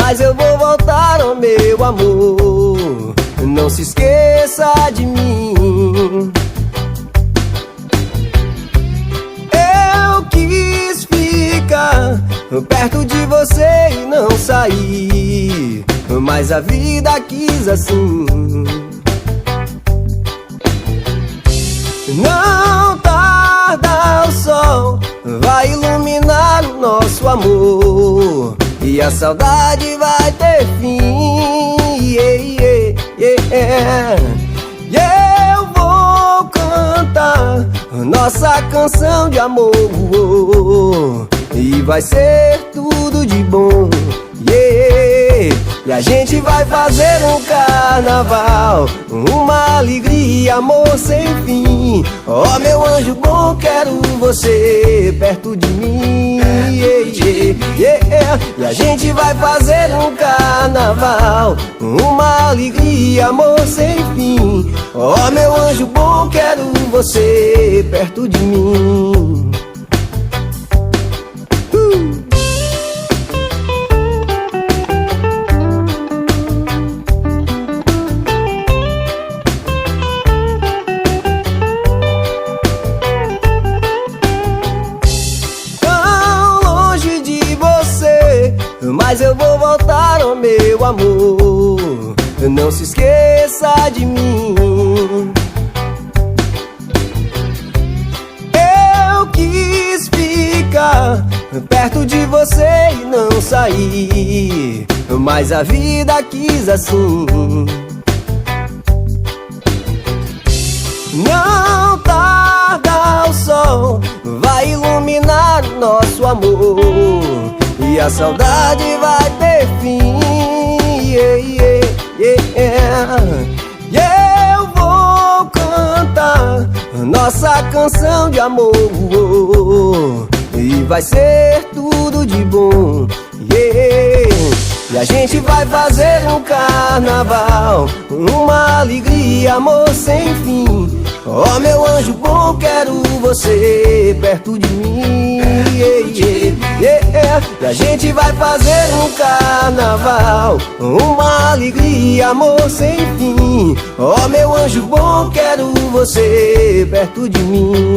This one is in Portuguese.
mas eu vou voltar, oh meu amor. Não se esqueça de mim. Eu quis ficar perto de você e não sair, mas a vida quis assim. Não tarda, o sol vai iluminar o nosso amor e a saudade vai ter fim. E eu vou cantar nossa canção de amor e vai ser tudo de bom. E a gente vai fazer um carnaval, uma alegria, amor sem fim. Oh meu anjo bom, quero você perto de mim. E a gente vai fazer um carnaval, uma alegria, amor sem fim. Oh meu anjo bom, quero você perto de mim. Mas eu vou voltar, oh meu amor. Não se esqueça de mim. Eu quis ficar perto de você e não sair, mas a vida quis assim. Não tarda, o sol vai iluminar o nosso amor e a saudade vai ter fim. E eu vou cantar nossa canção de amor e vai ser tudo de bom. E a gente vai fazer um carnaval, uma alegria, amor sem fim. Oh meu anjo bom, quero você perto de mim. E a gente vai fazer um carnaval, uma alegria, amor sem fim. Oh meu anjo bom, quero você perto de mim.